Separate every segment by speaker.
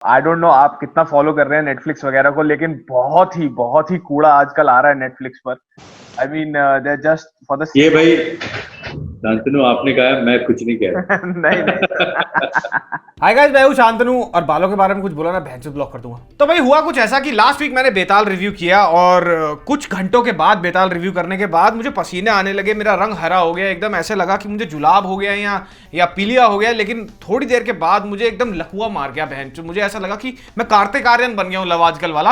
Speaker 1: I don't know आप कितना follow कर रहे हैं नेटफ्लिक्स वगैरह को, लेकिन बहुत ही कूड़ा आजकल आ रहा है नेटफ्लिक्स पर। I mean they just for the
Speaker 2: ये
Speaker 1: सेक।
Speaker 2: भाई शांतनु आपने कहा, मैं कुछ नहीं कह
Speaker 1: नहीं नहीं
Speaker 2: रहा।
Speaker 3: हाय गाइस, मैं हूं शांतनु और बालों के बारे में कुछ बोला ना भैंस ब्लॉक कर दूंगा। तो भाई हुआ कुछ ऐसा कि लास्ट वीक मैंने बेताल रिव्यू किया और कुछ घंटों के बाद बेताल रिव्यू करने के बाद मुझे पसीने आने लगे, मेरा रंग हरा हो गया, एकदम ऐसे लगा कि मुझे जुलाब हो गया या पीलिया हो गया। लेकिन थोड़ी देर के बाद मुझे एकदम लकवा मार गया बहन। मुझे ऐसा लगा कि मैं कार्तिक आर्यन बन गया हूं लव आजकल वाला,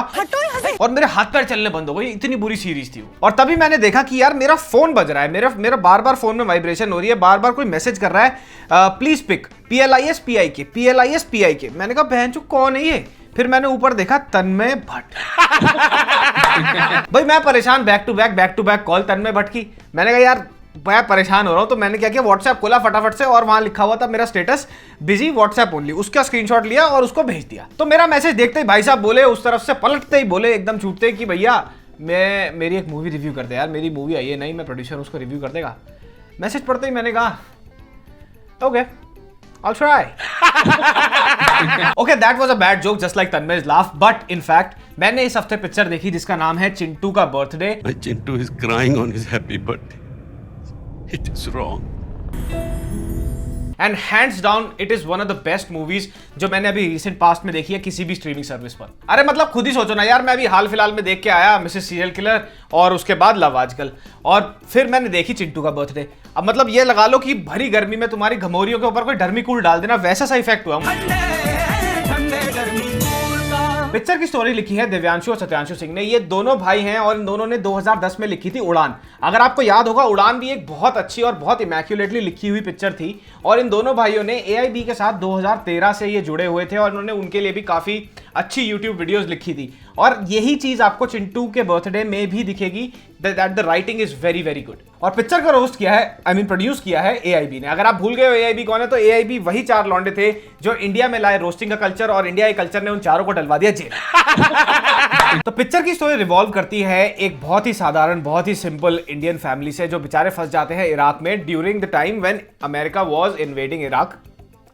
Speaker 3: और मेरे हाथ पैर चलने बंद हो गए। इतनी बुरी सीरीज थी वो। और तभी मैंने देखा कि यार मेरा फोन बज रहा है, मेरा मेरा बार बार फोन में वाइब्रेशन हो रही है, बार बार कोई मैसेज कर रहा है प्लीज पिक PLISPIK। मैंने कहा बहन चो कौन है ये। फिर मैंने ऊपर देखा तन्मय भट्ट। भाई मैं परेशान, बैक टू बैक कॉल तन्मय भट्ट की। मैंने कहा यार मैं परेशान हो रहा हूं। तो मैंने क्या किया, व्हाट्सएप खोला फटाफट से और वहां लिखा हुआ था मेरा स्टेटस बिजी व्हाट्सएप ओनली। उसका स्क्रीनशॉट लिया और उसको भेज दिया। तो मेरा मैसेज देखते ही भाई साहब बोले, उस तरफ से पलटते ही बोले एकदम छूटते कि भैया मेरी एक मूवी रिव्यू कर दे यार, मेरी मूवी आई है, नहीं मैं प्रोड्यूसर, उसको रिव्यू कर देगा। मैसेज पढ़ते ही मैंने कहा okay I'll try. Okay, that was a bad joke, just like Tanmay's laugh. But in fact, मैंने इस हफ्ते पिक्चर देखी जिसका नाम है चिंटू का birthday.
Speaker 4: My Chintu is crying on his happy birthday. It is wrong.
Speaker 3: And hands down it is one of the best movies जो मैंने अभी रिसेंट पास्ट में देखी है किसी भी स्ट्रीमिंग सर्विस पर। अरे मतलब खुद ही सोचो ना यार, मैं अभी हाल फिलहाल में देख के आया मिसेस सीरियल किलर और उसके बाद लव आजकल, और फिर मैंने देखी चिंटू का बर्थडे। अब मतलब ये लगा लो कि भरी गर्मी में तुम्हारी घमौरियों के ऊपर कोई डर्मीकूल डाल देना, वैसा सा इफेक्ट हुआ। पिक्चर की स्टोरी लिखी है दिव्यांशु और सत्यांशु सिंह ने। ये दोनों भाई हैं और इन दोनों ने 2010 में लिखी थी उड़ान। अगर आपको याद होगा, उड़ान भी एक बहुत अच्छी और बहुत इमैक्युलेटली लिखी हुई पिक्चर थी। और इन दोनों भाइयों ने AIB के साथ 2013 से ये जुड़े हुए थे और उन्होंने उनके लिए भी काफी अच्छी यूट्यूब वीडियोस लिखी थी। और यही चीज आपको चिंटू के बर्थडे में भी दिखेगी, that the writing is very very good. और पिक्चर का रोस्ट किया है, आई मीन प्रोड्यूस किया है AIB ने। अगर आप भूल गए हो AIB कौन है, तो AIB वही चार लौंडे थे जो इंडिया में लाए रोस्टिंग का कल्चर, और इंडिया के कल्चर ने उन चारों को डलवा दिया जेल। तो पिक्चर की स्टोरी रिवॉल्व करती है एक बहुत ही साधारण, बहुत ही सिंपल इंडियन फैमिली से जो बेचारे फंस जाते हैं इराक में during the time when America was invading Iraq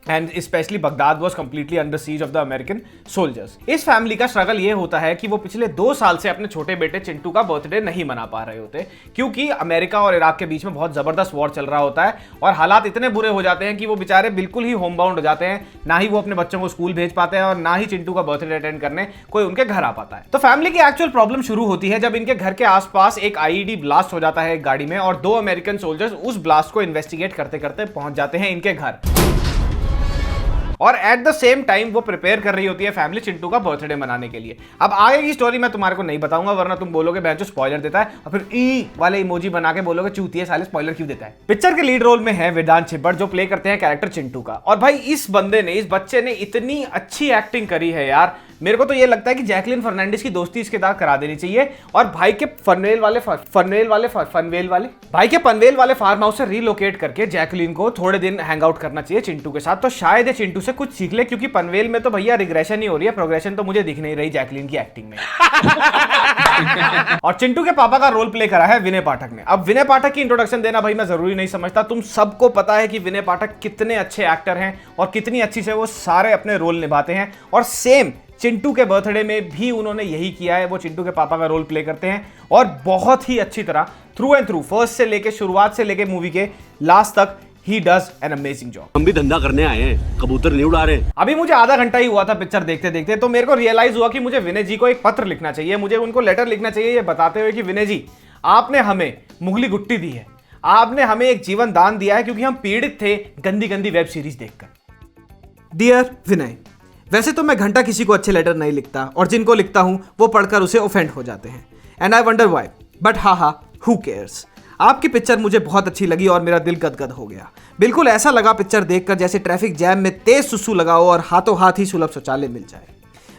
Speaker 3: and specially Baghdad was completely under seize of the American soldiers. इस फैमिली का स्ट्रगल ये होता है कि वो पिछले 2 साल से अपने छोटे बेटे चिंटू का बर्थडे नहीं मना पा रहे होते, क्योंकि अमेरिका और इराक के बीच में बहुत जबरदस्त वॉर चल रहा होता है और हालात इतने बुरे हो जाते हैं कि वो बेचारे बिल्कुल ही होम बाउंड हो जाते हैं। ना ही वो अपने बच्चों को स्कूल भेज पाते हैं और ना ही चिंटू का बर्थडे अटेंड करने कोई उनके घर आ पाता है। तो फैमिली की एक्चुअल प्रॉब्लम शुरू होती है जब इनके घर के आसपास एक IED ब्लास्ट हो जाता है एक गाड़ी में, और 2 अमेरिकन सोल्जर्स उस ब्लास्ट को इन्वेस्टिगेट करते करते पहुंच जाते हैं इनके घर। और एट द सेम टाइम वो प्रिपेयर कर रही होती है फैमिली चिंटू का बर्थडे मनाने के लिए। अब आगे की स्टोरी मैं तुम्हारे को नहीं बताऊंगा, वरना तुम बोलोगे बहन जो स्पॉइलर देता है, और फिर ई वाले इमोजी बना के बोलोगे चूतिए साले स्पॉइलर क्यों देता है। पिक्चर के लीड रोल में है वेदांत छिब्बर जो प्ले करते हैं कैरेक्टर चिंटू का। और भाई इस बंदे ने, इस बच्चे ने इतनी अच्छी एक्टिंग करी है यार, मेरे को तो ये लगता है कि जैकलिन फर्नांडिस की दोस्ती इसके साथ करा देनी चाहिए और भाई के पनवेल वाले फार्म हाउस से रीलोकेट करके जैकलिन को थोड़े दिन हैंग आउट करना चाहिए चिंटू के साथ। तो शायद ये चिंटू से कुछ सीख ले, क्योंकि पनवेल में तो भैया रिग्रेशन ही हो रही है, प्रोग्रेशन तो मुझे दिख नहीं रही जैकलिन की एक्टिंग में। और चिंटू के पापा का रोल प्ले करा है विनय पाठक ने। अब विनय पाठक की इंट्रोडक्शन देना भाई मैं जरूरी नहीं समझता, तुम सबको पता है कि विनय पाठक कितने अच्छे एक्टर हैं और कितनी अच्छी से वो सारे अपने रोल निभाते हैं। और सेम चिंटू के बर्थडे में भी उन्होंने यही किया है, वो चिंटू के पापा का रोल प्ले करते हैं और बहुत ही अच्छी तरह थ्रू एंड थ्रू, फर्स्ट से लेके शुरुआत से लेके मूवी के लास्ट तक he does an amazing job.
Speaker 4: हम भी धंधा करने आए हैं, कबूतर नहीं उड़ा रहे।
Speaker 3: अभी मुझे आधा घंटा ही हुआ था पिक्चर देखते देखते, तो मेरे को रियलाइज हुआ कि मुझे विनय जी को एक पत्र लिखना चाहिए, मुझे उनको लेटर लिखना चाहिए ये बताते हुए कि विनय जी आपने हमें मुगली गुट्टी दी है, आपने हमें एक जीवन दान दिया है, क्योंकि हम पीड़ित थे गंदी गंदी वेब सीरीज देखकर। डियर विनय, वैसे तो मैं घंटा किसी को अच्छे लेटर नहीं लिखता और जिनको लिखता हूं वो पढ़कर उसे ऑफेंड हो जाते हैं, and I wonder why, but who cares. आपकी पिक्चर मुझे बहुत अच्छी लगी और मेरा दिल गदगद हो गया। बिल्कुल ऐसा लगा पिक्चर देखकर जैसे ट्रैफिक जैम में तेज सुसु लगाओ और हाथों हाथ ही सुलभ शौचालय मिल जाए।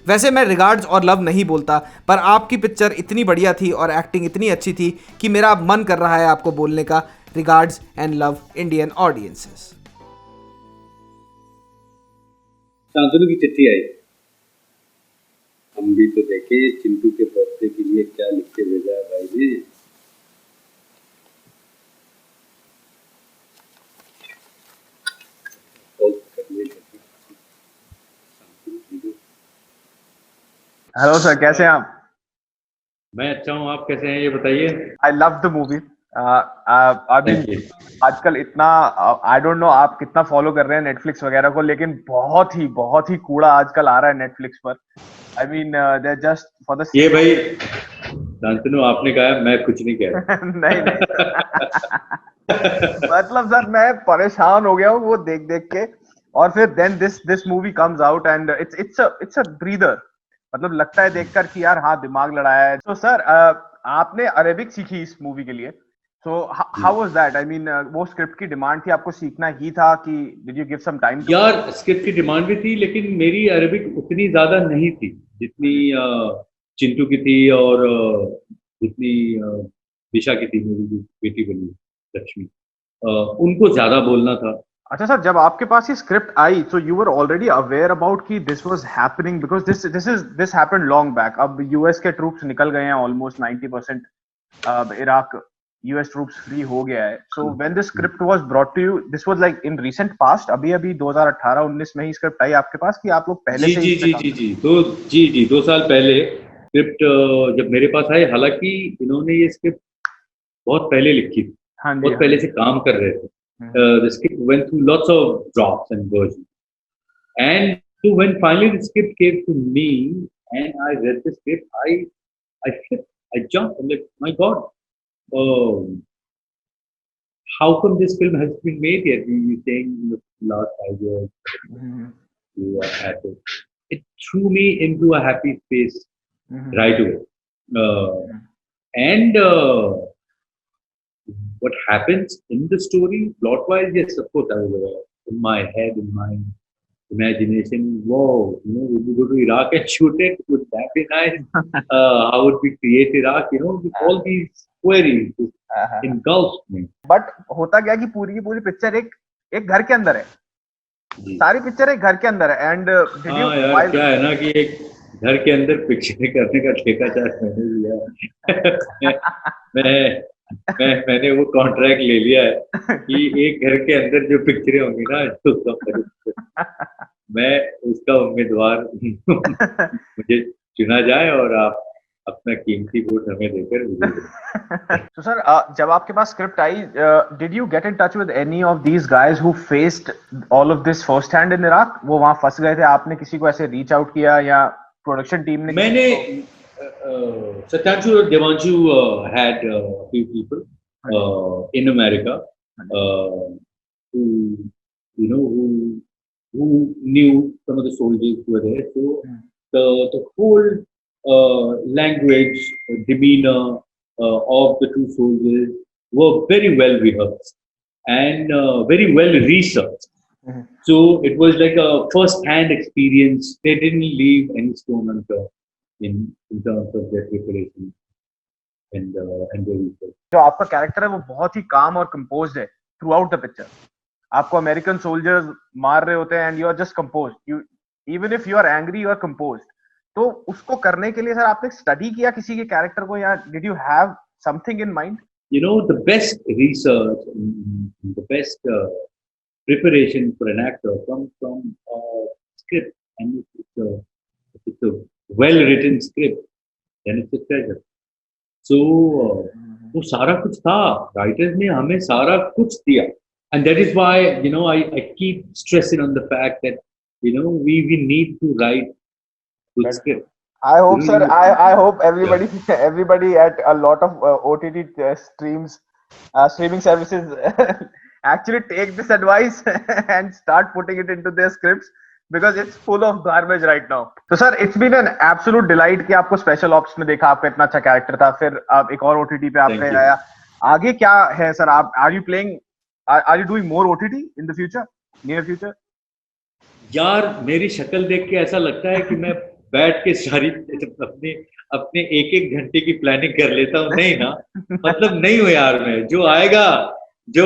Speaker 3: वैसे मैं रिगार्ड्स और लव नहीं बोलता, पर आपकी पिक्चर इतनी बढ़िया थी और एक्टिंग इतनी अच्छी थी कि मेरा अब मन कर रहा है आपको बोलने का, regards and love Indian audiences.
Speaker 2: Shantanu की चिट्ठी आई। हम भी तो देखे चिंटू के बर्थडे के लिए क्या लिख के भेजा है भाई ने।
Speaker 1: हेलो सर, कैसे हैं आप?
Speaker 2: मैं अच्छा हूँ, आप कैसे हैं ये बताइए।
Speaker 1: I love the movie. अभी
Speaker 2: थैंक यू।
Speaker 1: आजकल इतना, आई डोंट नो आप कितना फॉलो कर रहे हैं नेटफ्लिक्स वगैरह को, लेकिन बहुत ही कूड़ा आजकल आ रहा है नेटफ्लिक्स पर। I mean they just for the
Speaker 2: ये
Speaker 1: सेक।
Speaker 2: भाई शांतनु, आपने कहा, मैं कुछ नहीं कह
Speaker 1: नहीं नहीं सर।
Speaker 2: रहा।
Speaker 1: मतलब सर मैं परेशान हो गया हूँ वो देख देख के। और फिर then this movie comes out and it's a breather. मतलब लगता है देखकर कि यार हाँ, दिमाग लड़ाया है। तो सर आपने अरेबिक सीखी इस मूवी के लिए। So how was that? I mean वो स्क्रिप्ट की डिमांड थी, आपको सीखना ही था कि did you give some time to?
Speaker 2: यार स्क्रिप्ट की डिमांड भी थी, लेकिन मेरी अरबिक उतनी ज्यादा नहीं थी जितनी चिंटू की थी, और जितनी दिशा की थी, मेरी जो बेटी बनी लक्ष्मी, उनको ज्यादा बोलना था।
Speaker 1: अच्छा सर, जब आपके पास ये स्क्रिप्ट आई तो you were already aware about कि this was happening, because this happened long back. अब यूएस के ट्रूप्स निकल गए हैं ऑलमोस्ट 90%। अब इराक, यूएस ट्रूप्स फ्री हो गया है। So when this script was brought to you, this was like in recent past, अभी अभी 2018-19 में ही स्क्रिप्ट आई आपके पास, कि आप लोग पहले
Speaker 2: जी
Speaker 1: से ही
Speaker 2: जी
Speaker 1: इस पे
Speaker 2: जी
Speaker 1: काम
Speaker 2: जी
Speaker 1: कर?
Speaker 2: जी दो जी जी 2 साल पहले स्क्रिप्ट जब मेरे पास आई, हालांकि इन्होंने ये स्क्रिप्ट बहुत पहले लिखी थी,
Speaker 1: हाँ जी,
Speaker 2: बहुत
Speaker 1: हाँ
Speaker 2: पहले
Speaker 1: जी।
Speaker 2: से काम कर रहे थे। The script went through lots of drops and versions. And so when finally the script came to me and I read the script, I flipped, I jumped. I'm like, my God, how come this film has been made yet? You saying in the last 5 years you are at it. It threw me into a happy space right away. And what happens in the story, plot wise, yes, of course, I was aware. In my head, in my imagination, whoa, would we go to Iraq and shoot it? Would that be nice? How would we create Iraq? With all these queries engulfed me.
Speaker 1: But होता क्या कि पूरी की पूरी picture एक एक घर के अंदर है।
Speaker 2: जी।
Speaker 1: सारी पिक्चर एक घर के अंदर है। एंड डिड यू
Speaker 2: हाँ यार,
Speaker 1: वाइल?
Speaker 2: क्या है ना कि एक घर के अंदर पिक्चर करने का ठेका चार्ज मैंने लिया है। मैं मैंने वो कॉन्ट्रैक्ट ले लिया है कि एक घर के अंदर जो पिक्चरें होंगी ना, तो मैं उसका उम्मीदवार मुझे चुना जाए, और आप अपना कीमती वोट हमें देकर मुझे दें।
Speaker 1: तो सर जब आपके पास स्क्रिप्ट आई, did you get in touch with any of these guys who faced all of this first hand in Iraq? वो वहां फंस गए थे, आपने किसी को ऐसे रीच आउट किया या प्रोडक्शन टीम ने किसी
Speaker 2: मैंने
Speaker 1: को?
Speaker 2: Satyanshu or Devanshu had a few people in America who who knew some of the soldiers who were there. So the whole language, demeanor of the two soldiers were very well rehearsed and very well researched. So it was like a first-hand experience. They didn't leave any stone unturned in terms of their preparation and their research.
Speaker 1: जो आपका character है वो बहुत ही काम और composed है throughout the picture. आपको American soldiers मार रहे होते हैं and you are just composed. You even if you are angry, you are composed. तो उसको करने के लिए सर आपने स्टडी किया किसी के कैरेक्टर को, या did you have something in mind?
Speaker 2: The best research, the best preparation for an actor comes from a script, and if it's a well-written script, then it's a treasure. So वो सारा कुछ था, writers ने हमें सारा कुछ दिया, and that is why I keep stressing on the fact that we need to write good script.
Speaker 1: I hope, sir. I hope everybody at a lot of OTT streams, streaming services actually take this advice and start putting it into their scripts, because it's full of garbage right now. तो sir it's been an absolute delight कि आपको special ops में देखा, आपका इतना अच्छा character था, फिर आप एक और OTT पे आपने आया। आगे क्या है सर? आप are you doing more OTT in the future, near future?
Speaker 2: यार मेरी शक्ल देख के ऐसा लगता है कि मैं बैठ के सारी अपने एक घंटे की प्लानिंग कर लेता हूँ। नहीं ना, मतलब नहीं हूँ यार, मैं जो आएगा, जो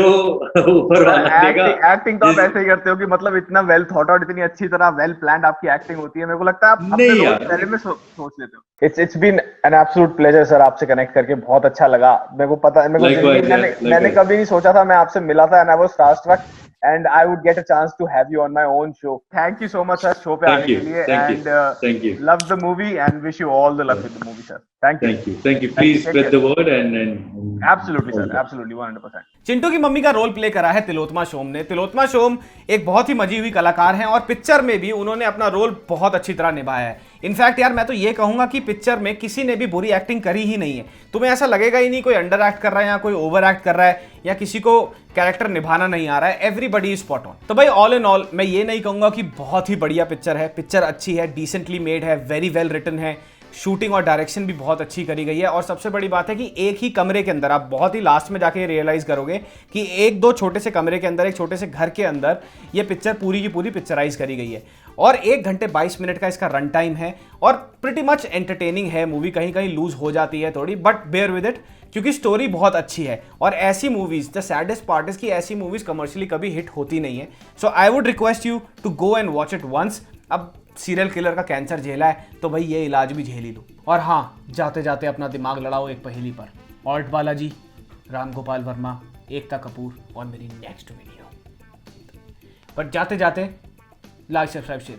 Speaker 2: ऊपर वाला देगा।
Speaker 1: एक्टिंग तो आप ऐसे ही करते हो कि मतलब इतना वेल थॉट आउट, इतनी अच्छी तरह वेल प्लान्ड आपकी एक्टिंग होती है। मेरे को लगता है आप अपने रोल पहले में सोच लेते हो। It's been an absolute pleasure sir, आपसे कनेक्ट करके बहुत अच्छा लगा। मेरे को पता है, मैंने कभी नहीं सोचा था, मैं आपसे मिला था and I was starstruck and I would get a chance to have you on my own show. Thank you so much sir show पे
Speaker 2: Thank
Speaker 1: आने
Speaker 2: you,
Speaker 1: के लिए
Speaker 2: thank you,
Speaker 1: and
Speaker 2: thank you.
Speaker 1: love the movie and wish you all the luck with the movie sir. Thank you.
Speaker 2: Thank you. Please
Speaker 1: Take
Speaker 2: spread
Speaker 1: care.
Speaker 2: the word and
Speaker 1: Absolutely
Speaker 2: all
Speaker 1: sir,
Speaker 2: the best.
Speaker 1: absolutely 100%.
Speaker 3: Chintu की mummy का role play करा है तिलोत्मा सोम ने। तिलोत्मा सोम एक बहुत ही मजी हुई कलाकार हैं और पिक्चर में भी उन्होंने अपना रोल बहुत अच्छी तरह निभाया है। इनफैक्ट यार मैं तो ये कहूंगा कि पिक्चर में किसी ने भी बुरी एक्टिंग करी ही नहीं है। तुम्हें ऐसा लगेगा ही नहीं कोई अंडर एक्ट कर रहा है या कोई ओवर एक्ट कर रहा है या किसी को कैरेक्टर निभाना नहीं आ रहा है। Everybody is spot on. तो भाई ऑल इन ऑल मैं ये नहीं कहूंगा कि बहुत ही बढ़िया पिक्चर है। पिक्चर अच्छी है, डिसेंटली मेड है, वेरी वेल रिटन है, शूटिंग और डायरेक्शन भी बहुत अच्छी करी गई है। और सबसे बड़ी बात है कि एक ही कमरे के अंदर, आप बहुत ही लास्ट में जाके रियलाइज करोगे कि एक दो छोटे से कमरे के अंदर, एक छोटे से घर के अंदर ये पिक्चर पूरी की पूरी पिक्चराइज करी गई है। और 1 घंटे 22 मिनट का इसका रन टाइम है और प्रिटी मच एंटरटेनिंग है। मूवी कहीं कहीं लूज हो जाती है थोड़ी, बट बेयर विद इट क्योंकि स्टोरी बहुत अच्छी है। और ऐसी movies, the saddest part is कि ऐसी मूवीज कमर्शियली कभी हिट होती नहीं है। So I would request you to go and watch it once. अब सीरियल किलर का कैंसर झेला है तो भाई ये इलाज भी झेल ही लो। और हाँ, जाते जाते अपना दिमाग लड़ाओ एक पहेली पर। ऑल्ट बालाजी, राम गोपाल वर्मा, एकता कपूर और मेरी नेक्स्ट वीडियो। पर जाते जाते लाइक सब्सक्राइब शेयर